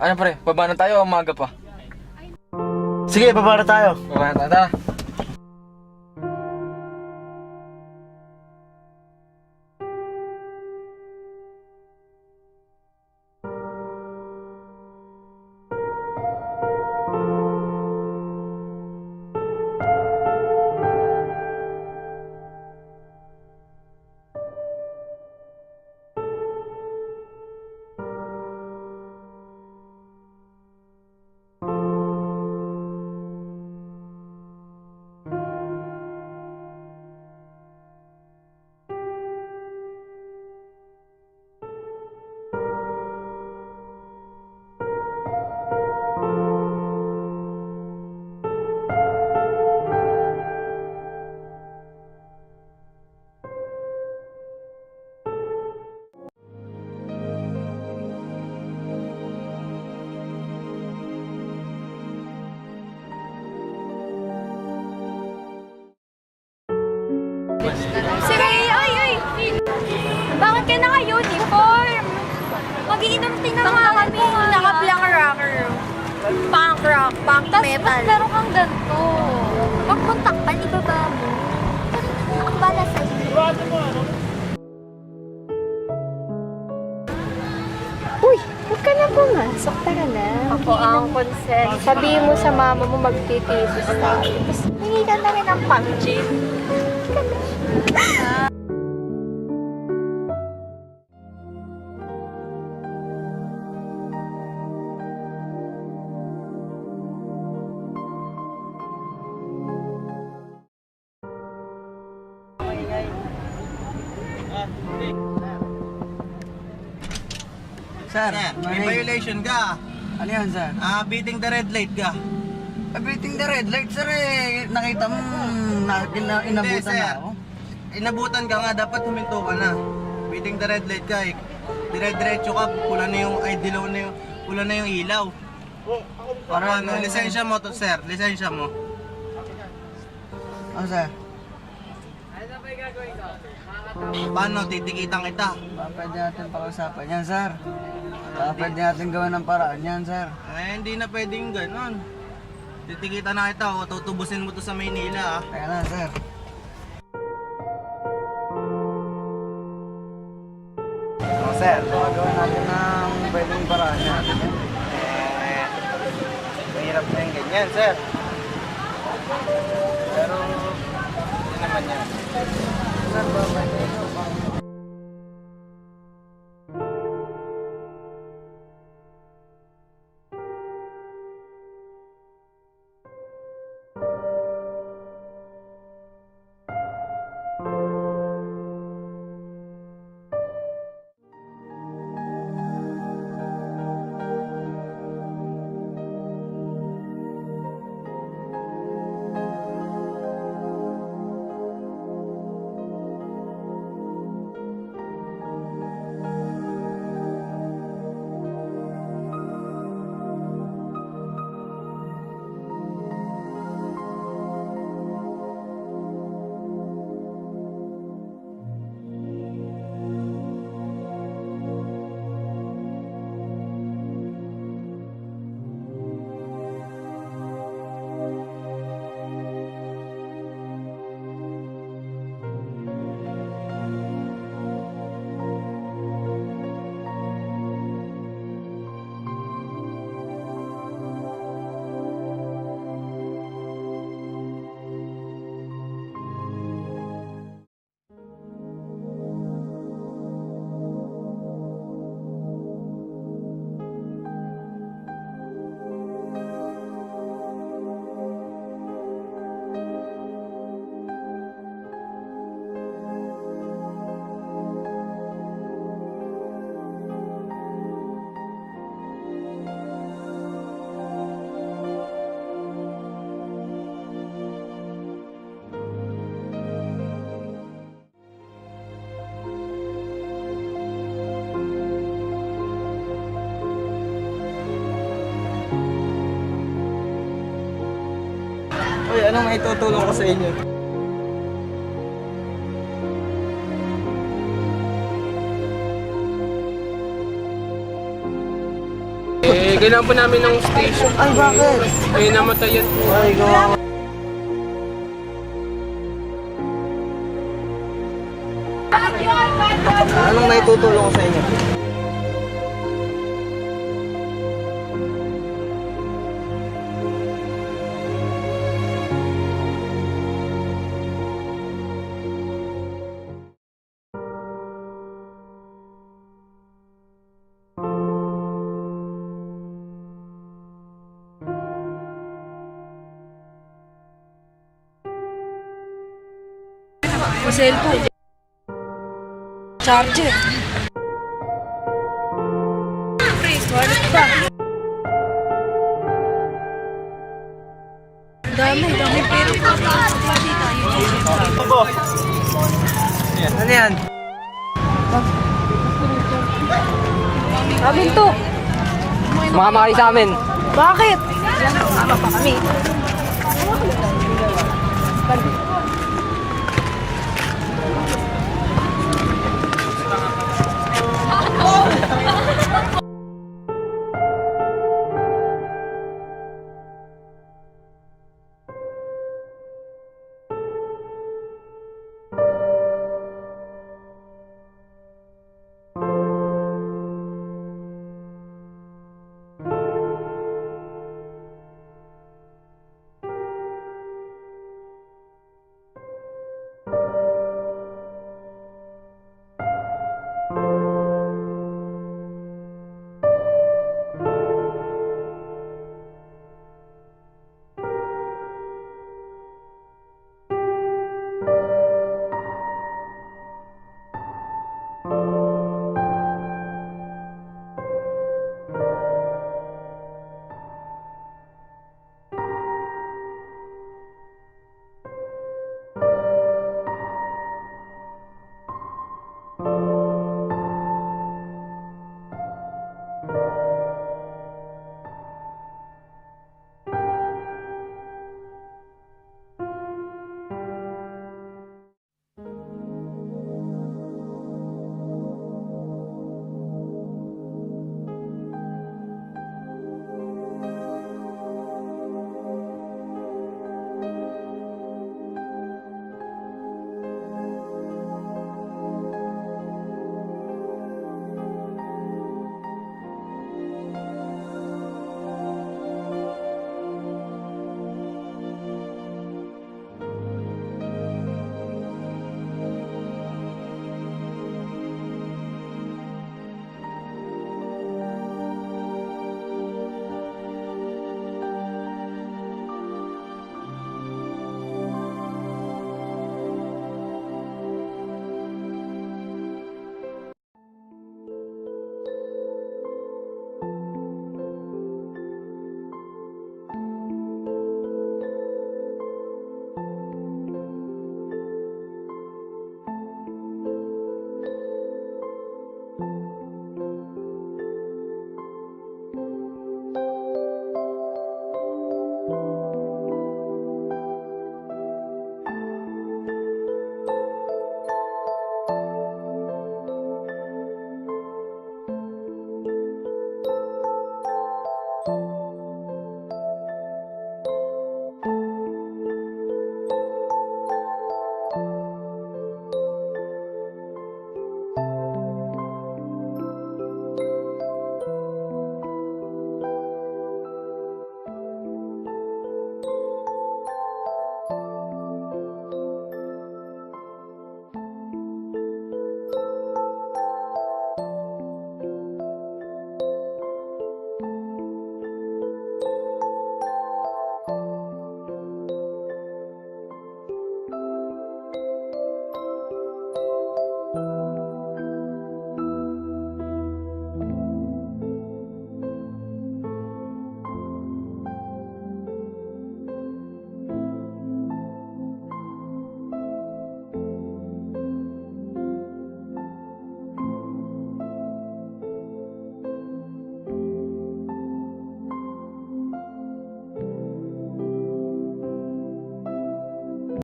Ano pre, baba na tayo o umaga pa? Sige, baba na tayo. Baba na tayo, tara. Sige, ay! Bakit ka naka-uniform? Magiinom din naman kami. Naka-black rocker. Punk rock, punk metal. Tapos meron kang ganito. Huwag mong takpan, ibaba mo. Ako bala sa'yo. Uy, huwag ka na pumasok. Tara na. Ako ang consent. Sabihin mo sa mama mo magtitisis tayo. Tapos hingi ka na rin ng pang-gin. Sir, May violation ka. Ano yan, sir? Beating the red light ka. Beating the red light, sir eh. Nakita mo, inabutan Hindi, sir. na ako. Inabutan ka nga, dapat huminto ka na. Beating the red light ka eh. Dire-diretso ka, pula na yung, dilaw na yung, pula na yung ilaw. Para ano, lisensya mo to, sir. Lisensya mo. Ano, sir? Paano, titikitan kita. Pwede natin pag-usapan yan, sir. Pwede natin gawin ng paraan yan, sir. Hindi na pwedeng ganon. Titikitan na kita, o tutubusin mo to sa Maynila Kaya na, sir. Sir, gawin natin ng pwedeng paraan yan. Mahirap na yung ganyan, sir. Pero, hindi naman yan. Sir, pwede nyo bang... Uy, anong maitutulong ko sa inyo? Eh, kailangan po namin ng station. Ay, bakit? Eh, namatay yan po. Ay, gawa. Anong naitutulong ko sa inyo? Cellphone. Charger. Wallet ba? Dami pero Ano yan? Amin to. Sumama kayo sa amin. Bakit? Mama pa kami.